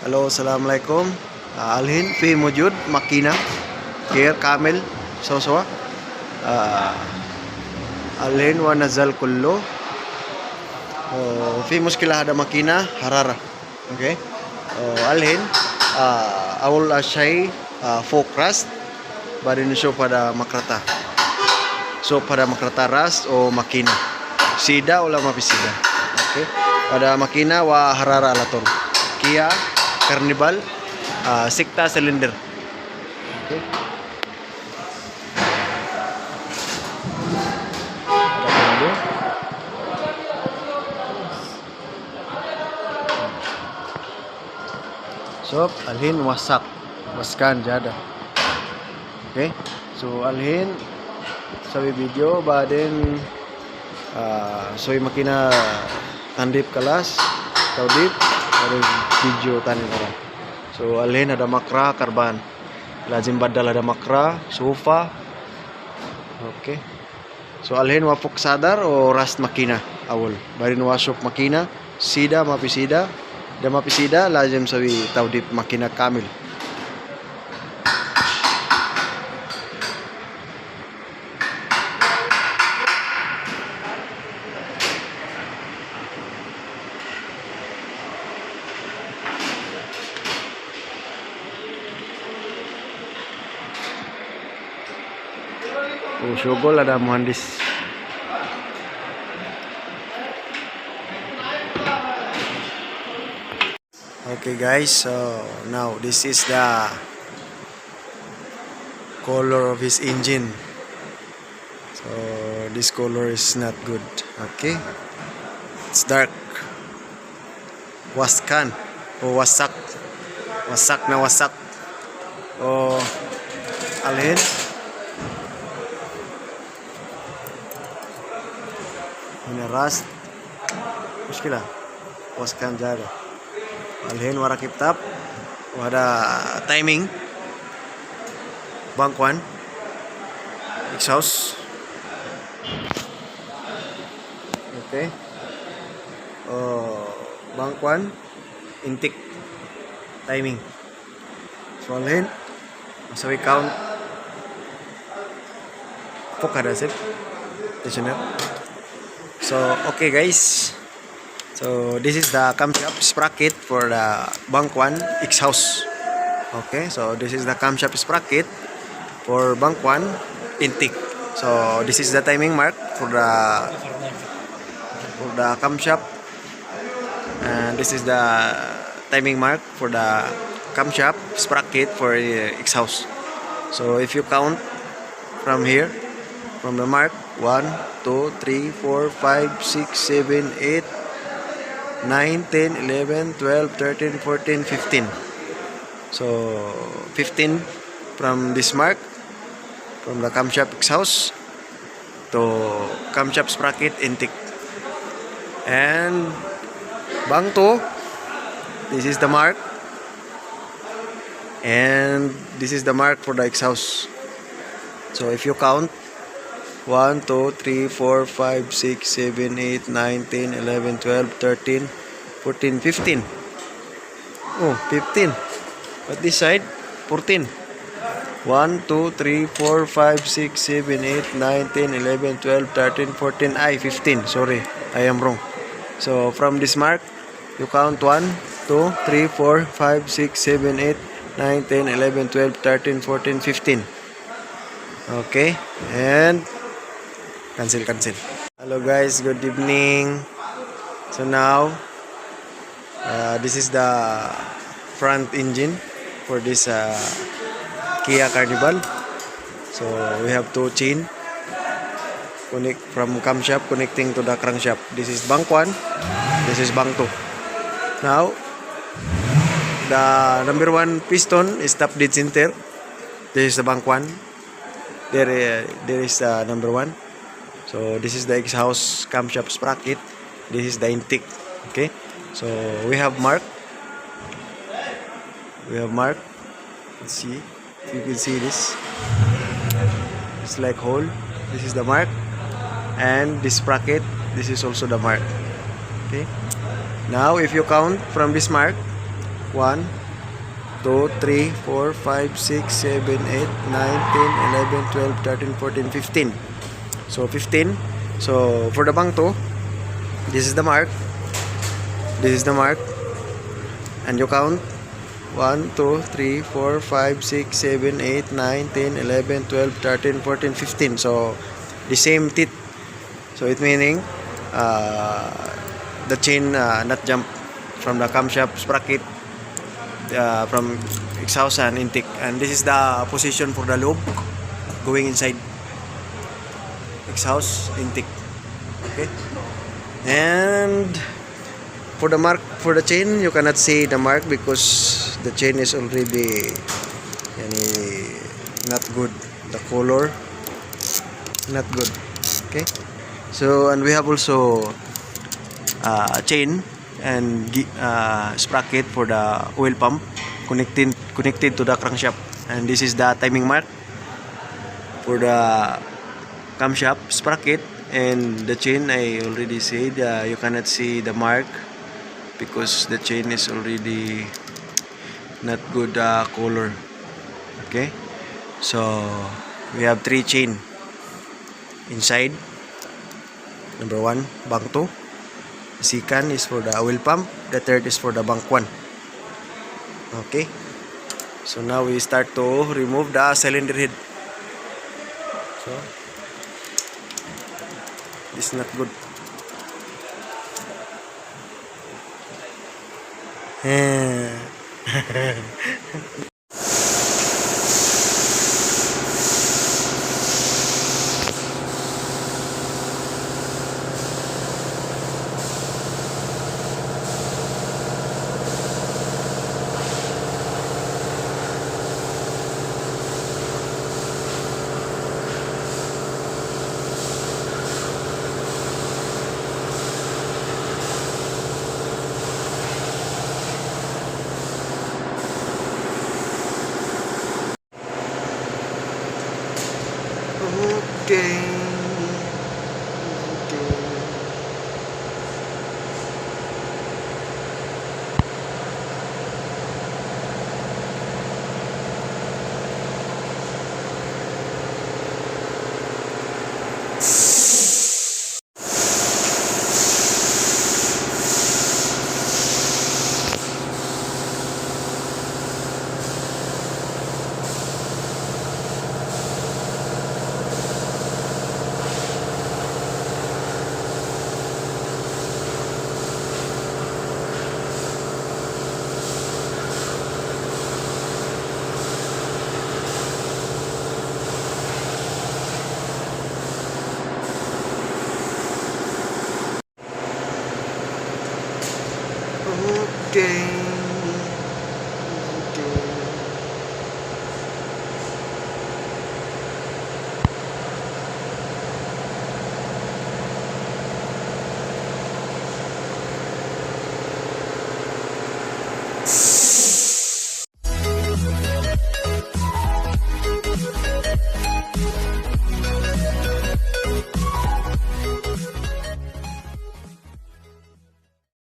Hello, assalamualaikum. Alhin fi mujud makina here kamil so alhin wa nazal kullu في مشكلة هذا ماكينة حرارة. اوكي alhin أول شيء فوق راس بعدين نشوف pada makrata. So pada makrata ras o makina sida o lama sida. Okay, pada makina wa harara alaton Kia Carnival sikta cylinder. Okay, so alhin waskan jada. Okay, so alhin sabi video baden soy makina tandip kelas taudip ada video tanin orang. So alhin ada makra karban lazim badal ada makra sofa. Okay, so alhin wafuk sadar o rast makina awal barin wasuk makina sida mapisida da mapisida lazim sabi taudip makina kamil. Syogol ada muhandis. Okay guys, so now this is the color of his engine. So this color is not good. Okay, it's dark. Waskan o wasak na wasak o alhin. Rust muskilah waskan jaga alhin warakip tap wada timing bangkwan exhaust. Okay, bangkwan intake timing. So alhin so we count pokada sip stationer. So okay guys, so this is the camshaft sprocket for the bank 1 exhaust. Okay, so this is the camshaft sprocket for bank 1 intake. So this is the timing mark for the camshaft, and this is the timing mark for the camshaft sprocket for exhaust. So if you count from here, from the mark 1, 2, 3, 4, 5, 6, 7, 8, 9, 10, 11, 12, 13, 14, 15. So 15 from this mark, from the camshaft exhaust to camshaft sprocket intake. And bang 2, this is the mark, and this is the mark for the exhaust. So if you count 1, 2, 3, 4, 5, 6, 7, 8, 9, 10, 11, 12, 13, 14, 15. Oh, 15. But this side, 14. 1, 2, 3, 4, 5, 6, 7, 8, 9, 10, 11, 12, 13, 14. 15. Sorry, I am wrong. So from this mark, you count 1, 2, 3, 4, 5, 6, 7, 8, 9, 10, 11, 12, 13, 14, 15. Okay, and cancel. Hello guys, good evening. So now this is the front engine for this Kia Carnival. So we have two chain connect from camshaft connecting to the crankshaft. This is bank 1, this is bank 2. Now the number 1 piston is top dead center. This is the bank 1. There is number 1. So this is the exhaust camshaft sprocket. This is the intake. Okay, so we have mark. Let's see if you can see this. It's like hole. This is the mark, and this sprocket. This is also the mark. Okay. Now if you count from this mark, 1, 2, 3, 4, 5, 6, 7, 8, 9, 10, 11, 12, 13, 14, 15. So 15. So for the bang 2, this is the mark. This is the mark. And you count 1, 2, 3, 4, 5, 6, 7, 8, 9, 10, 11, 12, 13, 14, 15. So the same teeth. So it meaning the chain not jump from the camshaft sprocket from exhaust and intake. And this is the position for the lobe going inside exhaust intake. Okay. And for the mark for the chain, you cannot see the mark because the chain is already not good. The color not good. Okay. So and we have also chain and sprocket for the oil pump connected to the crankshaft. And this is the timing mark for the camshaft sprocket. And the chain, I already said you cannot see the mark because the chain is already not good color. Okay, so we have 3 chain inside. Number 1, bank 2. The second is for the oil pump. The third is for the bank 1. Okay, so now we start to remove the cylinder head. So this is not good. Okay. Okay.